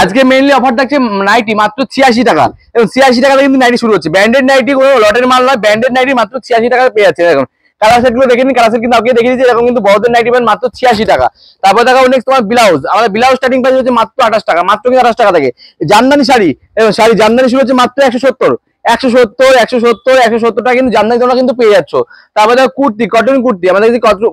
আজকে mainly offer থাকছে nightie মাত্র 86 টাকা এবং 86 টাকা কিন্তু নাইটি শুরু হচ্ছে। ব্র্যান্ডেড নাইটি কোনো লটের মাল নয়, ব্র্যান্ডেড নাইটি মাত্র 86 টাকা পেয়ে যাচ্ছে। এখন কালার সেট গুলো দেখে নিন, কালার সেট কিন্তু আগে দেখিয়ে দিয়েছি। এখন কিন্তু বড়দের নাইটি পাবেন মাত্র 86 টাকা। তারপর দেখো নেক্সট তোমার ব্লাউজ, আমাদের ব্লাউজ স্টার্টিং প্রাইস হচ্ছে মাত্র 28 টাকা, মাত্র কিন্তু 28 টাকা থেকে। জামদানি শাড়ি এবং শাড়ি জামদানি শুরু হচ্ছে মাত্র 170 টাকা কিন্তু জামদানি তোমরা কিন্তু পেয়ে যাচ্ছ। তারপরে দেখো কুর্তি, কটন কুর্তি, আমাদের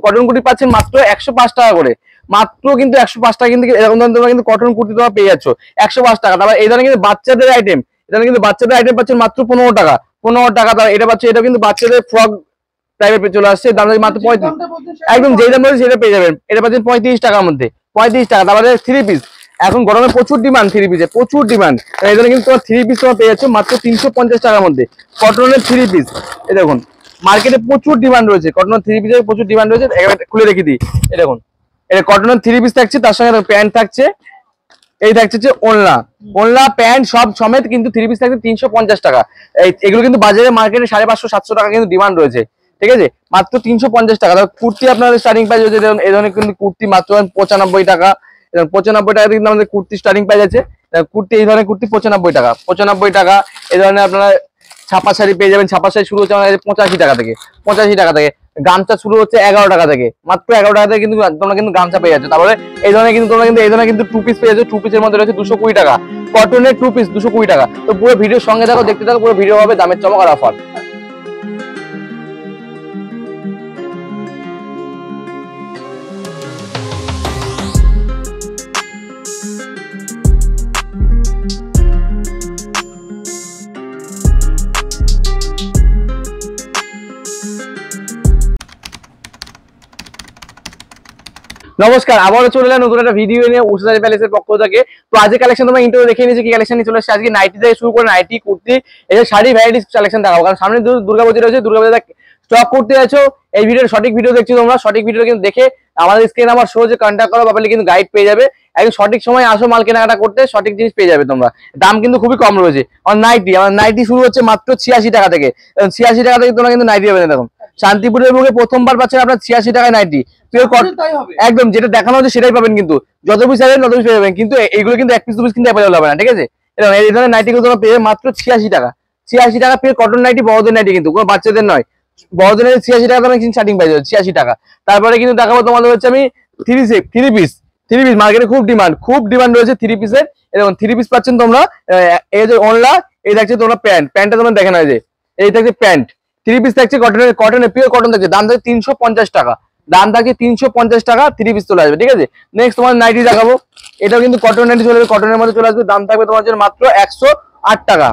কটন কুর্তি পাচ্ছেন মাত্র 105 টাকা করে, মাত্র কিন্তু 105 টাকা কিন্তু এরকম ধরনের তোমরা কিন্তু কটন কুর্তি তোমরা পেয়ে যাচ্ছ 105 টাকা। তারপর এই ধরনের কিন্তু বাচ্চাদের আইটেম, এটা কিন্তু বাচ্চাদের আইটেম পাচ্ছেন মাত্র 15 টাকা, 15 টাকা। তারপর এটা পাচ্ছে, এটা কিন্তু বাচ্চাদের ফ্রক টাইপের চলে আসছে, দাম মাত্র 35, একদম যেই দাম বলছে সেটা পেয়ে যাবেন। এটা পাচ্ছেন 35 টাকার মধ্যে, 35 টাকা। তারপরে থ্রি পিস, এখন গরমে প্রচুর ডিমান্ড, থ্রি পিসে প্রচুর ডিমান্ড, এই জন্য কিন্তু তোমার থ্রি পিস তোমার পেয়ে যাচ্ছ মাত্র 350 টাকার মধ্যে কটনের থ্রি পিস। এই দেখুন মার্কেটে প্রচুর ডিমান্ড রয়েছে, কটনের থ্রি পিসের প্রচুর ডিমান্ড রয়েছে। খুলে রেখে দিই, এই দেখুন এটা কটনের থ্রি পিস থাকছে, তার সঙ্গে প্যান্ট থাকছে, এই থাকছে হচ্ছে ওড়না, ওড়না প্যান্ট সব সমেত কিন্তু থ্রি পিস থাকছে 350 টাকা। এগুলো কিন্তু বাজারে মার্কেটে 550-700 টাকা কিন্তু ডিমান্ড রয়েছে, ঠিক আছে, মাত্র 350 টাকা। কুর্তি আপনার স্টার্টিং প্রাইস হচ্ছে এই ধরনের কিন্তু কুর্তি মাত্র 95 টাকা, 95 টাকা কিন্তু আমাদের কুর্তি স্টার্টিং প্রাইস আছে। কুর্তি এই ধরনের কুর্তি 95 টাকা, 95 টাকা। এই ধরনের আপনারা ছাপা শাড়ি পেয়ে যাবেন, ছাপা শাড়ি শুরু হচ্ছে আমাদের 85 টাকা থেকে, 85 টাকা থেকে। গামছা শুরু হচ্ছে 11 টাকা থেকে, মাত্র 11 টাকা থেকে কিন্তু তোমরা কিন্তু গামছা পেয়ে যাচ্ছ। তারপরে এই ধরনের কিন্তু তোমরা কিন্তু এই ধরনের কিন্তু টু পিস পেয়ে যাচ্ছ, টু পিসের মধ্যে রয়েছে 220 টাকা, কটনের টু পিস 220 টাকা। তো পুরো ভিডিওর সঙ্গে দেখো, দেখতে থাকো, পুরো ভিডিও হবে দামের চমক আর অফার। নমস্কার, আবারও চলে এলাম নতুন একটা ভিডিও নিয়ে উষা প্যালেসের পক্ষ থেকে। তো আজকে কালেকশন তোমরা ইন্টারভিউ দেখে নিয়েছি, কি কালেকশন নিয়ে চলে আসছে। আজকে নাইটি থেকে শুরু করে নাইটি, কুর্তি, এই যে শাড়ি ভ্যারাইটিস কালেকশন দেখাবো, কারণ সামনে দুর্গাপূজা রয়েছে, দুর্গাপূজা স্টক করতে আছো। এই ভিডিওর সঠিক ভিডিও দেখছো তোমরা, সঠিক ভিডিও কিন্তু দেখে আমাদের স্ক্রিন নাম্বার শো যে কন্ট্যাক্ট করো, পারলে কিন্তু গাইড পেয়ে যাবে। একদম সঠিক সময় আসো মাল কেনাকাটা করতে, সঠিক জিনিস পেয়ে যাবে তোমরা। দাম কিন্তু খুবই কম রয়েছে। আমার নাইটি শুরু হচ্ছে মাত্র 86 টাকা থেকে, 86 টাকা থেকে তোমরা কিন্তু নাইটি পাবে। দেখুন শান্তিপুরের বুকে প্রথমবার পাচ্ছেন আপনার 86 টাকায় নাইটি, একদম যেটা দেখানো হচ্ছে সেটাই পাবেন, কিন্তু যত পিস চাইবেন তত পিস পেয়ে যাবেন, কিন্তু এইগুলো কিন্তু এক পিস দু পিস কিন্তু অ্যাভেলেবল হবে না, ঠিক আছে। এই ধরনের নাইটি গুলো তোমরা পেয়ে মাত্র 86 টাকা, 86 টাকা পেয়ে কটন নাইটি, বড়দের নাইটি, কিন্তু কোনো বাচ্চাদের নয়, বড়দের নাইটি 86 টাকা তোমরা কিন্তু স্টার্টিং প্রাইস 86 টাকা। তারপরে কিন্তু দেখাবো তোমাদের হচ্ছে আমি থ্রি পিস মার্কেটে খুব ডিমান্ড রয়েছে থ্রি পিসের। এরকম থ্রি পিস পাচ্ছেন তোমরা, এই যে ওড়না, এই দেখছে তোমরা প্যান্টটা তোমরা দেখে না, এই থাকছে প্যান্ট, থ্রি পিস থাকছে কটনের পিওর কটন থাকছে, দাম থাকছে 350 টাকা, দাম থাকছে 350 টাকা, থ্রি পিস চলে আসবে, ঠিক আছে। নেক্সট তোমার নাইটি দেখাবো, এটাও কিন্তু কটন নাইটি চলে আসবে, কটনের মধ্যে চলে আসবে, দাম থাকবে তোমার জন্য মাত্র 108 টাকা,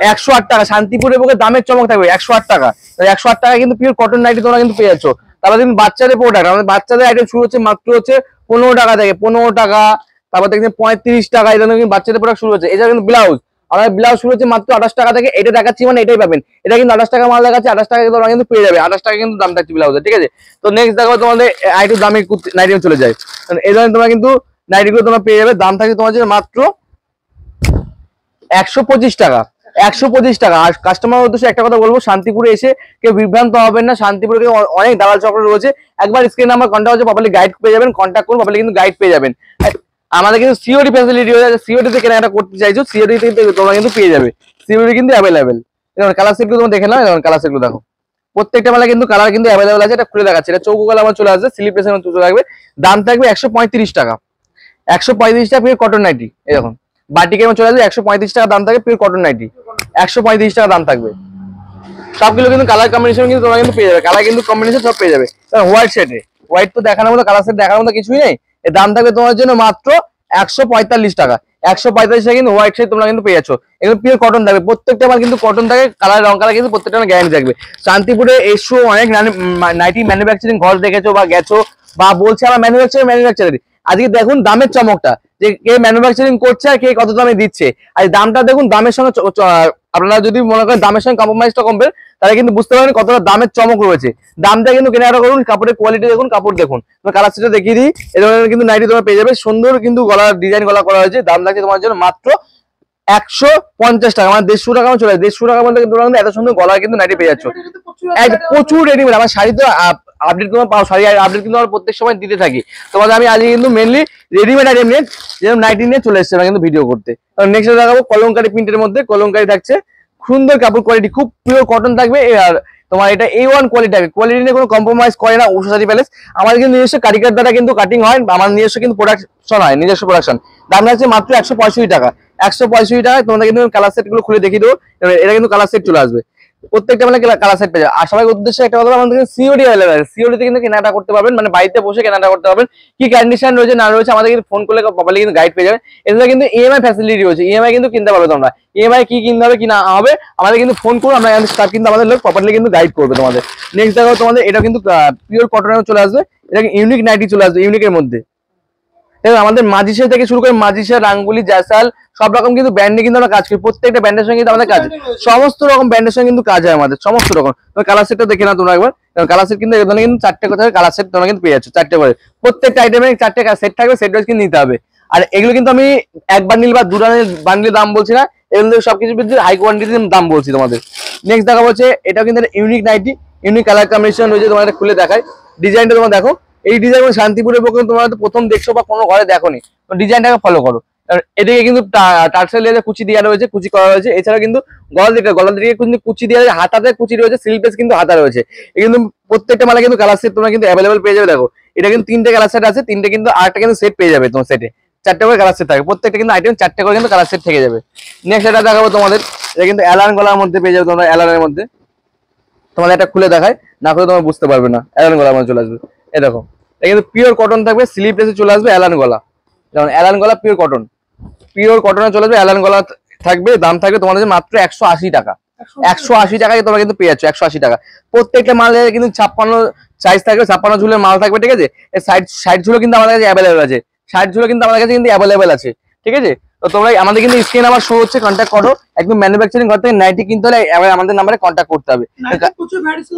108 টাকা। শান্তিপুরের বুকে দামের চমক থাকবে 108 টাকা, 108 টাকা কিন্তু পিওর কটন নাইটি তোমরা কিন্তু পেয়ে যাচ্ছ। তারপর কিন্তু বাচ্চাদের প্রোডাক্ট, আমাদের বাচ্চাদের আইটেম শুরু হচ্ছে মাত্র হচ্ছে 15 টাকা থেকে, 15 টাকা। তারপর দেখছেন 35 টাকা, এই ধরনের কিন্তু বাচ্চাদের প্রোডাক্ট শুরু হচ্ছে। এটা কিন্তু ব্লাউজ, আমাদের ব্লাউজ শুরু হচ্ছে মাত্র 28 টাকা থেকে, এটা দেখাচ্ছি মানে এটাই পাবেন, এটা কিন্তু 28 টাকা মাল দেখাচ্ছে, 28 টাকা তোমরা কিন্তু পেয়ে যাবে, 28 টাকা কিন্তু দাম থাকছে ব্লাউজের, ঠিক আছে। তো নেক্সট দেখো তোমাদের আইটেম দামি নাইটি চলে যায়, এই ধরনের তোমরা কিন্তু নাইটিগুলো তোমরা পেয়ে যাবে, দাম থাকছে তোমার জন্য মাত্র 125 টাকা, 125 টাকা। আর কাস্টমার উদ্দেশ্যে একটা কথা বলবো, শান্তিপুরে এসে কেউ বিভ্রান্ত হবেন না, শান্তিপুরে অনেক দালাল চক্র রয়েছে, একবার স্ক্রিন নাম্বার কন্ট্যাক্ট হচ্ছে, পাবলিক গাইড পেয়ে যাবেন, কন্ট্যাক্ট করুন, পাবলিক কিন্তু গাইড পেয়ে যাবেন। আমাদের কিন্তু সিওডি ফ্যাসিলিটি রয়েছে, সিওডি তে কেনাকাটা করতে চাইছো, সিওডি থেকে তোমরা কিন্তু পেয়ে যাবে, সিওডি কিন্তু অ্যাভেলেবেল। যেমন কালার সেটগুলো তোমরা দেখে নাও, যেমন কালার সেটগুলো দেখো, প্রত্যেকটা মালে কিন্তু কালার কিন্তু অ্যাভেলেবল আছে। এটা খুলে দেখাচ্ছে, এটা চৌকো কালার আমার চলে আসবে, স্লিপ প্রেসের মধ্যে চলে আসবে, দাম থাকবে 135 টাকা, 135 টাকা পিওর কটন নাইটি। এই দেখুন বাটিকে চলে আসবে 135 টাকা দাম থাকবে পিওর কটন নাইটি, 135 টাকা দাম থাকবে। সবগুলো কিন্তু কালার কম্বিনেশন কিন্তু তোমরা কিন্তু পেয়ে যাবে, কালার কিন্তু কম্বিনেশন সব পেয়ে যাবে। হোয়াইট সেটে, হোয়াইট তো দেখানোর মতো, কালার সেট দেখানোর মতো কিছুই নেই, এর দাম থাকবে তোমার জন্য মাত্র 145 টাকা, 145 টাকা কিন্তু হোয়াইট সেট তোমরা কিন্তু পেয়ে যাচ্ছ। এগুলো পিওর কটন থাকবে, প্রত্যেকটা মাল কিন্তু কটন থাকে, কালার রং কালার কিন্তু প্রত্যেকটা গ্যারান্টি থাকবে। শান্তিপুরে এসো, অনেক নাইটি ম্যানুফ্যাকচারিং ঘর দেখেছো বা গেছো, বা বলছে আমার ম্যানুফ্যাকচারার, আজকে দেখুন দামের চমকটা, যে কে ম্যানুফ্যাকচারিং করছে আর কে কত দামে দিচ্ছে। আর দামটা দেখুন, দামের সঙ্গে আপনারা যদি মনে করেন দামের সঙ্গে কম্প্রোমাইজটা করবেন, তাহলে কিন্তু বুঝতে পারেন কতটা দামের চমক রয়েছে। দামটা কিন্তু কেনাকাটা করুন, কাপড়ের কোয়ালিটি দেখুন, কাপড় দেখুন। কালার সেটটা দেখিয়ে দিই, এই ধরনের কিন্তু নাইটি তোমরা পেয়ে যাবে, সুন্দর কিন্তু গলার ডিজাইন গলা করা হয়েছে, দাম লাগছে তোমার জন্য মাত্র 150 টাকা, মানে 150 টাকা চলে যায়, 150 টাকার মধ্যে কিন্তু এত সুন্দর গলার কিন্তু নাইটি পেয়ে যাচ্ছ। প্রচুর রেডিমেড, আমার শাড়ি তো আপডেট তোমার পাও, শাড়ি আপডেট কিন্তু আমরা প্রত্যেক সময় দিতে থাকি তোমাদের। আমি আজকে কিন্তু মেনলি রেডিমেড আইটেম নিয়ে, যেরকম নাইটি নিয়ে চলে এসেছে কিন্তু ভিডিও করতে। নেক্সট দেখাবো কলমকারী প্রিন্টের মধ্যে, কলমকারী থাকছে, সুন্দর কাপড় কোয়ালিটি, খুব পিওর কটন থাকবে। আর তোমার এটা A1 কোয়ালিটি থাকবে, কোয়ালিটি নিয়ে কোনো কম্প্রোমাইজ করে না উষা শাড়ি প্যালেস। আমাদের কিন্তু নিজস্ব কারিগর দ্বারা কিন্তু কাটিং হয়, আমার নিজস্ব কিন্তু প্রোডাকশন হয়, নিজস্ব প্রোডাকশন। দাম আছে মাত্র 165 টাকা। 165 টাকায় তোমাদের কিন্তু কালার সেট গুলো খুলে দেখিয়ে দেবো। এটা কিন্তু কালার সেট চলে আসবে, প্রত্যেকটা মানে কালার সেট পেয়ে যাবে। আর সবাই উদ্দেশ্যে একটা কথা, আমাদের সিওডি অ্যাভেলেবল, সিওডিতে কিন্তু কেনাকাটা করতে পারবেন, মানে বাড়িতে বসে কেনাকাটা করতে পারবেন। কি কন্ডিশন রয়েছে না রয়েছে আমাদের কিন্তু ফোন করলে প্রপারলি কিন্তু গাইড পেয়ে যাবে। এছাড়া কিন্তু ইএমআই ফ্যাসিলিটি রয়েছে, ইএমআই কিন্তু কিনতে পারবে তোমরা। ইএমআই কি কিনতে হবে কি না হবে আমাদের কিন্তু ফোন করো, আমরা স্টাফ কিন্তু আমাদের লোক প্রপারলি কিন্তু গাইড করবে তোমাদের। নেক্সট দেখো তোমাদের এটা কিন্তু পিওর কটনের চলে আসবে, এটা ইউনিক নাইটি চলে আসবে ইউনিকের মধ্যে। আমাদের মাজিশা থেকে শুরু করে মাজিশা, রাঙ্গুলি, জায়সাল সব রকম কিন্তু ব্র্যান্ডে কিন্তু আমরা কাজ করি, প্রত্যেকটা ব্র্যান্ডের সঙ্গে কিন্তু আমাদের কাজ, সমস্ত রকম ব্র্যান্ডের সঙ্গে কিন্তু কাজ হয় আমাদের, সমস্ত রকম। কালার সেটটা দেখে না তোমরা একবার, কালার সেট কিন্তু এখানে কিন্তু 4টে কথা কালার সেট তোমরা কিন্তু পেয়ে যাচ্ছ, 4টে করে। প্রত্যেকটা আইটেমে 4টে সেট থাকবে, সেট ওয়াইজ কিন্তু নিতে হবে। আর এগুলো কিন্তু আমি এক বান্ডিল বা 2 বান্ডিল দাম বলছি না, এগুলো সবকিছু হাই কোয়ান্টিটির দাম বলছি তোমাদের। নেক্সট দেখা হচ্ছে এটাও কিন্তু unique nighty, unique colour combination রয়েছে, তোমাদের খুলে দেখায়। ডিজাইনটা তোমরা দেখো, এই ডিজাইন শান্তিপুরের পক্ষে তোমরা প্রথম দেখছো বা কোনো ঘরে দেখোনি, তো ডিজাইনটাকে ফলো করো। এদিকে কিন্তু টার্সেল লেজে কুচি দেওয়া রয়েছে, কুচি করা রয়েছে। এছাড়া কিন্তু গলার দিকে কিন্তু কুচি দেওয়া রয়েছে, হাতাতে কুচি রয়েছে, স্লিভলেস কিন্তু হাতা রয়েছে। এই কিন্তু প্রত্যেকটা মালে কিন্তু কালার সেট তোমরা কিন্তু অ্যাভেলেবল পেয়ে যাবে। দেখো এটা কিন্তু 3টে কালার সেট আছে, 3টে কিন্তু আরেকটা কিন্তু সেট পেয়ে যাবে তোমার সেটে, 4টে করে কালার সেট থাকবে, প্রত্যেকটা কিন্তু আইটেম 4টে করে কিন্তু কালার সেট থেকে যাবে। নেক্সট এটা দেখাবো তোমাদের, এটা কিন্তু অ্যালান গলার মধ্যে পেয়ে যাবে তোমরা, অ্যালানের মধ্যে। তোমাদের এটা খুলে দেখায়, না খুলে তোমরা বুঝতে পারবে না, অ্যালান গলার মধ্যে চলে আসবে। এই দেখো এটা কিন্তু পিওর কটন থাকবে, স্লিভলেসে চলে আসবে অ্যালান গলা, যেমন অ্যালান গলা পিওর কটন, পিওর কটনে চলে আসবে, অ্যালান গলা থাকবে। দাম থাকবে তোমাদের মাত্র 180 টাকা। 180 টাকায় তোমরা কিন্তু পেয়ে যাচ্ছ, 180 টাকা। প্রত্যেকটা মালে কিন্তু 56 সাইজ থাকবে, 56 ঝুলের মাল থাকবে, ঠিক আছে। সাইড ঝুলো কিন্তু আমাদের কাছে অ্যাভেলেবেল আছে, সাইড ঝুলো কিন্তু আমাদের কাছে কিন্তু অ্যাভেলেবেল আছে, ঠিক আছে। তো তোমরা আমাদের কিন্তু স্ক্রিন নাম্বার শো হচ্ছে, কন্ট্যাক্ট করো। একদম ম্যানুফ্যাকচারিং ঘর থেকে নাইটি কিনতে হলে আমাদের নাম্বারে কন্ট্যাক্ট করতে হবে।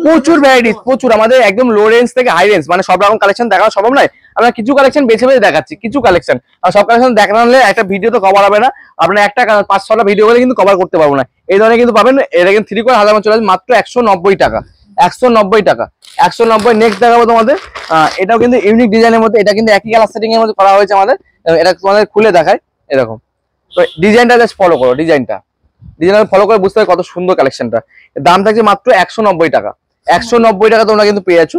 প্রচুর ভ্যারাইটিস, প্রচুর, আমাদের একদম লো রেঞ্জ থেকে হাই রেঞ্জ, মানে সব রকম কালেকশন দেখানো সম্ভব নয়। আমরা কিছু কালেকশন বেছে বেছে দেখাচ্ছি, কিছু কালেকশন। আর সব কালেকশন দেখানো হলে একটা ভিডিও তো কভার হবে না, আপনার একটা 5-6টা ভিডিও করে কিন্তু কভার করতে পারবো না। এই ধরনের কিন্তু পাবেন, এটা কিন্তু 3 করে হাজার চলে আসবে মাত্র 190 টাকা। 190 টাকা, 190। নেক্সট দেখাবো তোমাদের, এটাও কিন্তু ইউনিক ডিজাইনের মধ্যে, এটা কিন্তু একই কালার সেটিং এর মধ্যে করা হয়েছে আমাদের। এটা তোমাদের খুলে দেখায়, এরকম। তো ডিজাইনটা জাস্ট ফলো করো, ডিজাইনটা ফলো করে বুঝতে হবে কত সুন্দর কালেকশনটা। দাম থাকছে মাত্র 190 টাকা। 190 টাকা তোমরা কিন্তু পেয়ে যাচ্ছ,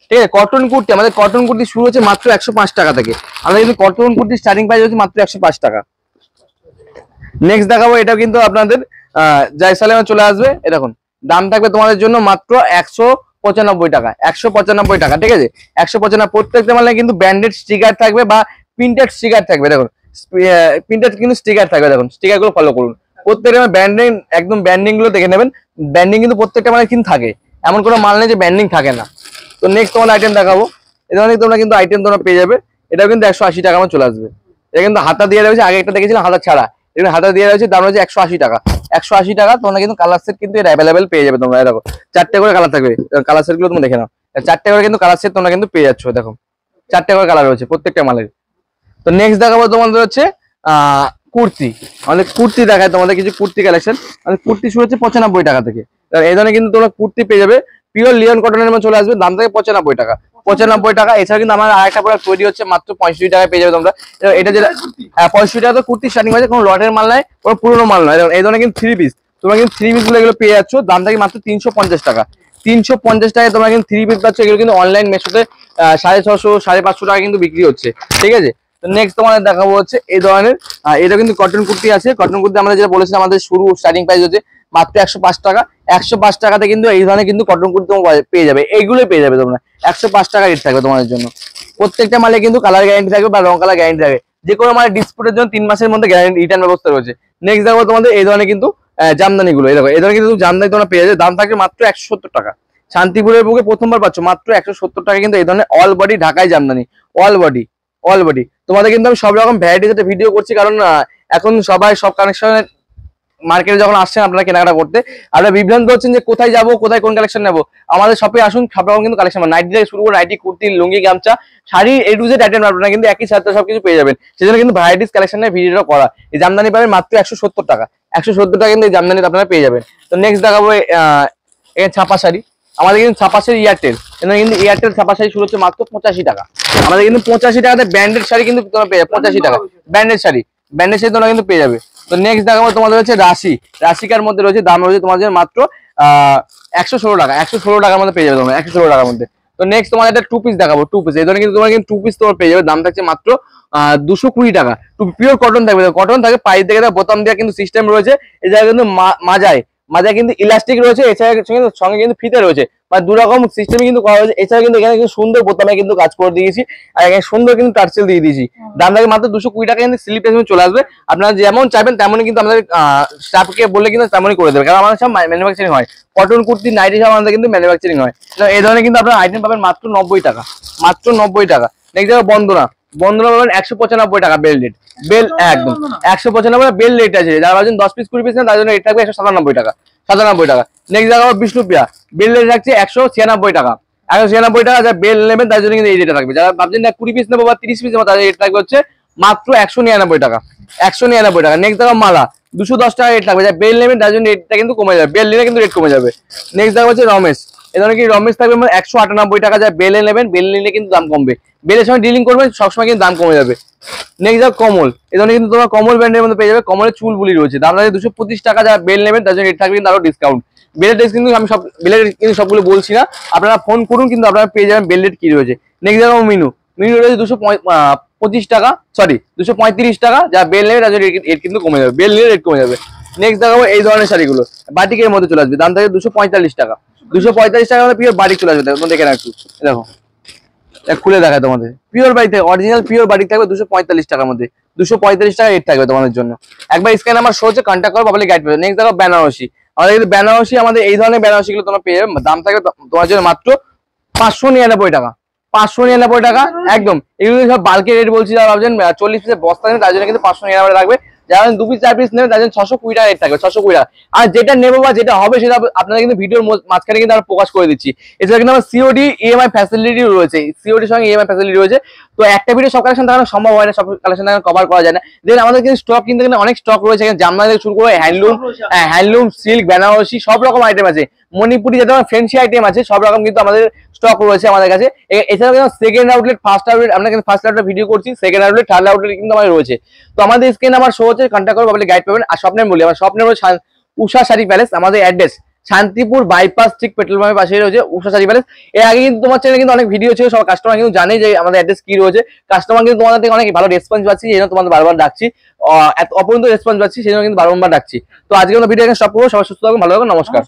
ঠিক আছে। কটন কুর্তি, আমাদের কটন কুর্তি শুরু হচ্ছে মাত্র 105 টাকা থেকে। আমাদের কিন্তু কটন কুর্তি স্টার্টিং প্রাইস হচ্ছে মাত্র 105 টাকা। নেক্সট দেখাবো, এটা কিন্তু আপনাদের জয়সালমে চলে আসবে, এরকম। দাম থাকবে তোমাদের জন্য মাত্র 195 টাকা, 195 টাকা, ঠিক আছে। 195। প্রত্যেকটা মালে কিন্তু ব্র্যান্ডেড স্টিকার থাকবে বা প্রিন্টেড স্টিকার থাকবে, দেখুন প্রিন্টেড কিন্তু স্টিকার থাকবে, দেখুন স্টিকার গুলো ফলো করুন। প্রত্যেকটা ব্র্যান্ডিং, একদম ব্র্যান্ডিং গুলো দেখে নেবেন, ব্র্যান্ডিং কিন্তু প্রত্যেকটা মালে কিন্তু থাকে, এমন কোনো মাল নেই যে ব্র্যান্ডিং থাকে না। তো নেক্সট তোমার আইটেম দেখাবো, এই ধরনের তোমরা কিন্তু আইটেম তোমরা পেয়ে যাবে। এটাও কিন্তু 180 টাকা আমার চলে আসবে। এটা কিন্তু হাতা দিয়ে রয়েছে, আগে একটা দেখেছিলাম হাতা ছাড়া, এটা হাতা দিয়ে রয়েছে, দাম রয়েছে 180 টাকা। 180 টাকা তোমরা কিন্তু কালার সেট কিন্তু এটা অ্যাভেলেবেল পেয়ে যাবে তোমরা। দেখো 4টে করে কালার থাকবে, কালার সেট গুলো তোমরা দেখে নাও, 4টে করে কিন্তু কালার সেট তোমরা কিন্তু পেয়ে যাচ্ছ। দেখো 4টে করে কালার রয়েছে প্রত্যেকটা মালের। তো নেক্সট দেখাবো তোমাদের হচ্ছে কুর্তি, আমাদের কুর্তি দেখায় তোমাদের কিছু কুর্তি কালেকশন। আমাদের কুর্তি শুরু হচ্ছে 95 টাকা থেকে। এই ধরনের কিন্তু তোমরা কুর্তি পেয়ে যাবে, পিওর লিওন কটনের মধ্যে চলে আসবে, দাম থাকে 95 টাকা। 95 টাকা। এছাড়া কিন্তু আমার আরেকটা প্রোডাক্ট তৈরি হচ্ছে মাত্র 65 টাকায় পেয়ে যাবে তোমরা। এটা যেটা 65 টাকা তো কুর্তি স্টার্টিং হয়েছে, কোনো লটের মাল নয়, কোনো পুরোনো মাল নয়। এই ধরনের কিন্তু 3 পিস, তোমরা কিন্তু 3 পিস গুলো এগুলো পেয়ে যাচ্ছ, দাম থাকে মাত্র 350 টাকা। 350 টাকায় তোমরা কিন্তু 3 পিস পাচ্ছ। এগুলো কিন্তু অনলাইন মেশোতে 650, 550 টাকা কিন্তু বিক্রি হচ্ছে, ঠিক আছে। তো নেক্সট তোমাদের দেখাবো হচ্ছে এই ধরনের, এটা কিন্তু কটন কুর্তি আছে। কটন কুর্তি আমরা যেটা বলেছিলাম, আমাদের শুরু স্টার্টিং প্রাইস হচ্ছে মাত্র 105 টাকা। 105 টাকাতে কিন্তু এই ধরনের কিন্তু কটন কুর্তি তোমরা পেয়ে যাবে, এইগুলোই পেয়ে যাবে তোমরা। 105 টাকা রেট থাকবে তোমাদের জন্য। প্রত্যেকটা মালে কিন্তু কালার গ্যারান্টি থাকবে বা রং কালার গ্যারান্টি থাকবে, যে কোনো মানে ডিসপুটের জন্য 3 মাসের মধ্যে গ্যারান্টি রিটার্ন ব্যবস্থা রয়েছে। নেক্সট দেখো তোমাদের এই ধরনের কিন্তু জামদানি গুলো, এই দেখো এই ধরনের কিন্তু জামদানি তোমরা পেয়ে যাবে, দাম থাকবে মাত্র 170 টাকা। শান্তিপুরের বুকে প্রথমবার পাচ্ছ মাত্র 170 টাকা কিন্তু এই ধরনের অল বডি ঢাকাই Jamdani, all body, all body. তোমাদের কিন্তু আমি সব রকম ভ্যারাইটিস একটা ভিডিও করছি, কারণ এখন সবাই সব কানেকশনের মার্কেটে যখন আসছেন আপনারা কেনাকাটা করতে, আপনারা বিভ্রান্ত হচ্ছেন যে কোথায় যাবো, কোথায় কোন কালেকশন নেবো। আমাদের শপে আসুন, সব রকম কিন্তু কালেকশন, নাইটি থেকে শুরু করে নাইটি, কুর্তি, লুঙ্গি, গামছা, শাড়ি, এ টু জেড আইটেম আপনারা কিন্তু একই সাথে সবকিছু পেয়ে যাবেন। সেজন্য কিন্তু ভ্যারাইটিস কালেকশনের ভিডিওটা করা। এই জামদানি পাবেন মাত্র 170 টাকা। 170 টাকা কিন্তু এই জামদানি আপনারা পেয়ে যাবেন। তো নেক্সট দেখাবো এখানে ছাপা শাড়ি, আমাদের কিন্তু ছাপাশের এয়ারটেল, কিন্তু এয়ারটেল ছাপা শাড়ি শুরু হচ্ছে মাত্র 85 টাকা। আমাদের কিন্তু 85 টাকাতে ব্র্যান্ডেড শাড়ি কিন্তু তোমরা পেয়ে যাবে 85 টাকা, ব্র্যান্ডেড শাড়ি তোমরা কিন্তু পেয়ে যাবে। তো নেক্সট দেখাবো তোমাদের হচ্ছে রাশিকার মধ্যে রয়েছে, দাম রয়েছে তোমাদের মাত্র 116 টাকা, 116 টাকার মধ্যে পেয়ে যাবে তোমরা, 116 টাকার মধ্যে। তো নেক্সট তোমাদের একটা 2 পিস দেখাবো, 2 পিস এই ধরনের কিন্তু তোমরা কিন্তু 2 পিস তোমার পেয়ে যাবে, দাম থাকছে মাত্র 220 টাকা। পিওর কটন থাকবে, কটন থাকে, পাই থেকে বোতাম দেওয়া কিন্তু সিস্টেম রয়েছে। এই জায়গায় কিন্তু মাজায় কিন্তু ইলাস্টিক রয়েছে, এছাড়া সঙ্গে কিন্তু ফিতে রয়েছে, মানে দু রকম সিস্টেমে কিন্তু করা হয়েছে। এছাড়া কিন্তু এখানে কিন্তু সুন্দর বোতামে কিন্তু কাজ করে দিয়েছি, আর এখানে সুন্দর কিন্তু টার্সেল দিয়ে দিয়েছি। দাম থাকে মাত্র 220 টাকা, কিন্তু স্লিপ চলে আসবে। আপনারা যেমন চাইবেন তেমনই কিন্তু আমাদের স্টাফকে বললে কিন্তু তেমনই করে দেবে, কারণ আমাদের সব ম্যানুফ্যাকচারিং হয়, কটন কুর্তি নাইটি সব আমাদের কিন্তু ম্যানুফ্যাকচারিং হয়। এই ধরনের কিন্তু আপনারা আইটেম পাবেন মাত্র 90 টাকা, মাত্র 90 টাকা। নেক্সট যাবে বন্দনা পাবেন 195 টাকা বেল রেট, একদম 195 বেল রেট আছে। যারা ভাবছেন 10 পিস 20 পিস না, তার জন্য রেট থাকবে 197 টাকা, 97 টাকা। নেক্সট দেখাবো বিষ্ণুপ্রিয়া, বেল রেট রাখছে 196 টাকা, 196 টাকা। যারা বেল নেবেন তার জন্য কিন্তু এই রেটটা থাকবে। যারা ভাবছেন না 20 পিস নেবো বা 30 পিস নেবো, তাদের রেট থাকবে হচ্ছে মাত্র 199 টাকা, 199 টাকা। নেক্সট দেখাবো মালা, 210 টাকা রেট থাকবে। যারা বেল নেবেন তার জন্য রেটটা কিন্তু কমে যাবে, বেল নিলে কিন্তু রেট কমে যাবে। নেক্সট দেখাবো হচ্ছে রমেশ, এই ধরনের কি রমেশ থাকবে 198 টাকা। যারা বেলে নেবেন, বেল নিলে কিন্তু দাম কমবে, বেলের সময় ডিলিং করবেন সবসময় কিন্তু দাম কমে যাবে। নেক্সট যাও কমল, এই ধরনের কিন্তু তোমরা কমল ব্র্যান্ডের মধ্যে পেয়ে যাবে, কমলের চুলবুলি রয়েছে, দাম থাকে 225 টাকা। যারা বেল নেবেন তার জন্য রেট থাকবে কিন্তু আরো ডিসকাউন্ট। বেলের রেট কিন্তু আমি বেলের কিন্তু সবগুলো বলছি না, আপনারা ফোন করুন কিন্তু আপনারা পেয়ে যাবেন বেল রেট কি রয়েছে। নেক্সট যাবো মিনু রয়েছে 225 টাকা, সরি 235 টাকা। যা বেল নেবে তার জন্য রেট কিন্তু কমে যাবে, বেল নিলে রেট কমে যাবে। নেক্সট দেখাবো এই ধরনের শাড়িগুলো, বাটিকের মধ্যে চলে আসবে, দাম থাকে 245 টাকা, 245 টাকা পিওর বাটিক চলে আসবে। দেখে না একটু, দেখো খুলে দেখায় তোমাদের, পিওর বাড়ি থেকে অরিজিনাল পিওর বাড়ি থাকবে 245 টাকার মধ্যে, 245 টাকা রেট থাকবে তোমাদের জন্য। একবার স্ক্যান আমার শো হচ্ছে, কন্ট্যাক্ট করো, পাবলিক গাইড পাবে। নেক্সট দেখো বেনারসি, আমাদের কিন্তু বেনারসি, আমাদের এই ধরনের বেনারসি গুলো তোমরা পেয়ে যাবে, দাম থাকবে তোমার জন্য মাত্র 599 টাকা, 599 টাকা একদম। এগুলো সব বাল্কের রেট বলছি, যারা ভাবছেন 40 পিসের বস্তা নেবে তার জন্য কিন্তু 599 থাকবে। যারা 2 পিস 4 পিস নেবে তার জন্য 620 টাকা রেট থাকবে, 620 টাকা। আর যেটা নেবো বা যেটা হবে সেটা আপনারা কিন্তু ভিডিওর মাঝখানে কিন্তু আমরা প্রকাশ করে দিচ্ছি। এছাড়া কিন্তু আমার সিওডি ইএমআই ফ্যাসিলিটি রয়েছে, সিওডির সঙ্গে ইএমআই ফ্যাসিলিটি রয়েছে। তো একটা ভিডিও সব কালেকশন দেখানো সম্ভব হয় না, সব কালেকশন দেখানো কভার করা যায় না। দেন আমাদের কিন্তু স্টক কিনতে কিন্তু অনেক স্টক রয়েছে, জামদানি থেকে শুরু করে হ্যান্ডলুম সিল্ক বেনারসি সব রকম আইটেম আছে, মণিপুরি যেটা ফ্যান্সি আইটেম আছে, সব রকম কিন্তু আমাদের স্টক রয়েছে আমাদের কাছে। এছাড়াও কিন্তু সেকেন্ড আউটলেট, ফার্স্ট আউটলেট, আমরা কিন্তু ফার্স্ট আউটলেট ভিডিও করছি, সেকেন্ড আউটলেট থার্ড আউটলেট কিন্তু আমাদের রয়েছে। তো আমাদের স্ক্রিন আমার শো হচ্ছে, কন্ট্যাক্ট করবো, গাইড পাবেন। আর স্বপ্নের বলি, আমার স্বপ্নের উষা শাড়ি প্যালেস, আমাদের অ্যাড্রেস শান্তিপুর বাইপাস ঠিক পেট্রোল পাম্পের পাশে রয়েছে উষা শাড়ি প্যালেস। এর আগে কিন্তু তোমার চ্যানেলে কিন্তু অনেক ভিডিও ছিল, সব কাস্টমার কিন্তু জানে যে আমাদের অ্যাড্রেস কি রয়েছে। কাস্টমার কিন্তু তোমাদের থেকে অনেক ভালো রেসপন্স পাচ্ছি, এই জন্য তোমাদের বারবার ডাকছি, এত অপরন্ত রেসপন্স পাচ্ছি, সেই জন্য কিন্তু বারবার ডাকছি। তো আজকে আমরা ভিডিও এখানে স্টপ করবো। সবাই সুস্থ থাকুন, ভালো থাকুন, নমস্কার।